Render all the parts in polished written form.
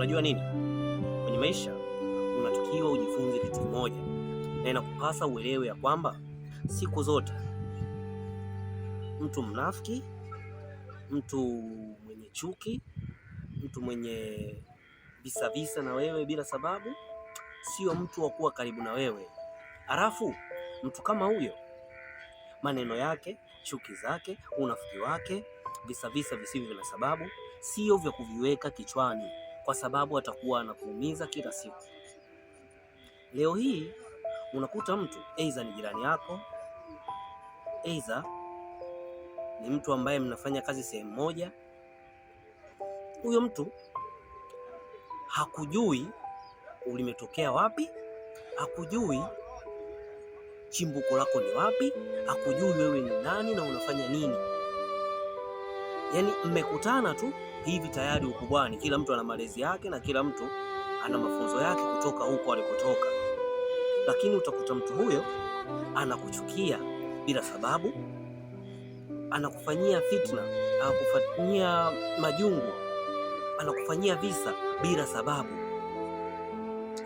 Unajua nini? Kwenye maisha unatakiwa ujifunze kitu kimoja, na inakupasa uelewe ya kwamba siku zote mtu mnafiki, mtu mwenye chuki, mtu mwenye visa na wewe bila sababu sio mtu wa kuwa karibu na wewe. Halafu mtu kama huyo, maneno yake, chuki zake, unafiki wake, visa visivyo na sababu sio vya kuviweka kichwani, kwa sababu atakuwa anakuumiza kila siku. Leo hii unakuta mtu aidha ni jirani yako, aidha ni mtu ambaye mnafanya kazi sehemu moja. Huyo mtu hakujui ulimetokea wapi, hakujui chimbuko lako ni wapi, hakujui wewe ni nani na unafanya nini. Yaani mmekutana tu hivi tayari ukubwani, kila mtu ana malezi yake na kila mtu ana mafunzo yake kutoka huko alikotoka. Lakini utakuta mtu huyo anakuchukia bila sababu, anakufanyia fitna, anakufanyia majungu, anakufanyia visa bila sababu.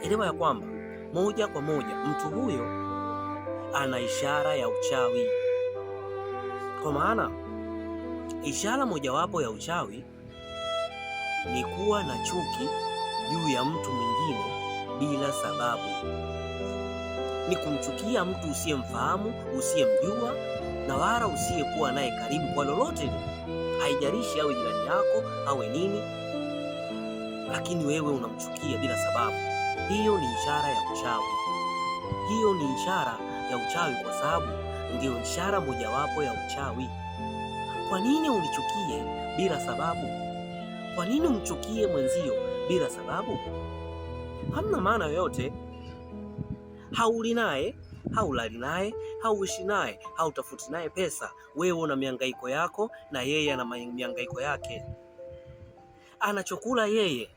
Elewa ya kwamba moja kwa moja mtu huyo ana ishara ya uchawi. Kwa maana ishara mojawapo ya uchawi ni kuwa na chuki juu ya mtu mwingine bila sababu. Ni kumchukia mtu usiyemfahamu, usiyemjua na wala usiyekuwa naye karibu kwa lolote lile. Haijalishi awe jirani yako awe nini, lakini wewe unamchukia bila sababu. Hiyo ni ishara ya uchawi. Hiyo ni ishara ya uchawi, kwa sababu ndio ishara mojawapo ya uchawi. Kwa nini unichukie bila sababu? Kwa nini umchukie mwenzio bila sababu? Hamna maana yoyote. Hauli naye, haulali naye, hauishi naye, hautafuti naye pesa. Wewe una mihangaiko yako na yeye ana mihangaiko yake. Anachokula yeye,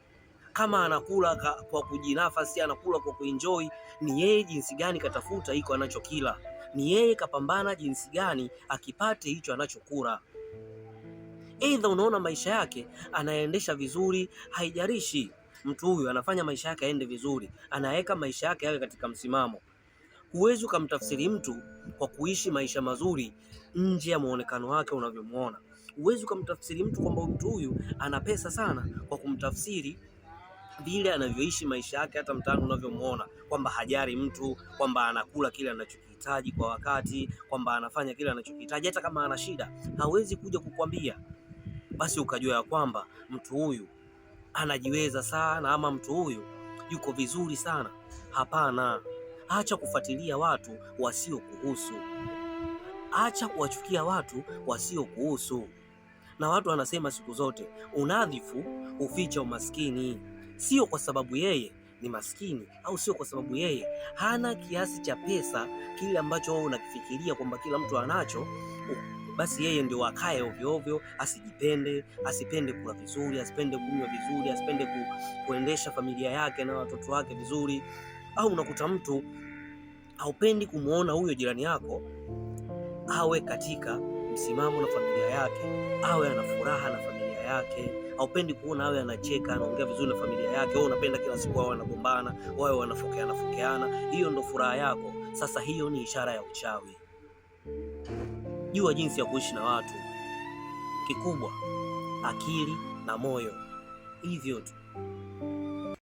kama anakula kwa kujinafasi, anakula kwa kuenjoy, ni yeye jinsi gani katafuta iko anachokila. Ni yeye kapambana jinsi gani akipate hicho anachokula. Aidha unaona maisha yake anaendesha vizuri, haijalishi. Mtu huyu anafanya maisha yake yaende vizuri, anaweka maisha yake yawe katika msimamo. Huwezi ukamtafsiri mtu kwa kuishi maisha mazuri nje ya muonekano wake unavyomuona. Huwezi ukamtafsiri mtu kwamba mtu huyu ana pesa sana kwa kumtafsiri vile anavyoishi maisha yake hata mtaani unavyomuona, kwamba hajari mtu, kwamba anakula kile anachokihitaji kwa wakati, kwamba anafanya kile anachokihitaji hata kama ana shida. Hawezi kuja kukwambia basi ukajua ya kwamba mtu huyu anajiweza sana ama mtu huyu yuko vizuri sana. Hapana. Acha kufuatilia watu wasiokuhusu. Acha kuwachukia watu wasiokuhusu. Na watu wanasema siku zote, unadhifu uficha umaskini. Sio kwa sababu yeye ni maskini, au sio kwa sababu yeye hana kiasi cha pesa kile ambacho wewe unakifikiria kwamba kila mtu anacho, basi yeye ndio akae ovyo ovyo, asijipende, asipende kula vizuri, asipende kunywa vizuri, asipende kuendesha familia yake na watoto wake vizuri. Au unakuta mtu haupendi kumuona huyo jirani yako awe katika msimamo na familia yake, awe ana furaha na familia yake. Haupendi kuona awe anacheka, anaongea vizuri na familia yake. Wewe unapenda kila siku wao wanagombana, wao wanafokeana. Hiyo ndo furaha yako. Sasa hiyo ni ishara ya uchawi. Jua jinsi ya kuishi na watu. Kikubwa akili na moyo, hivyo tu.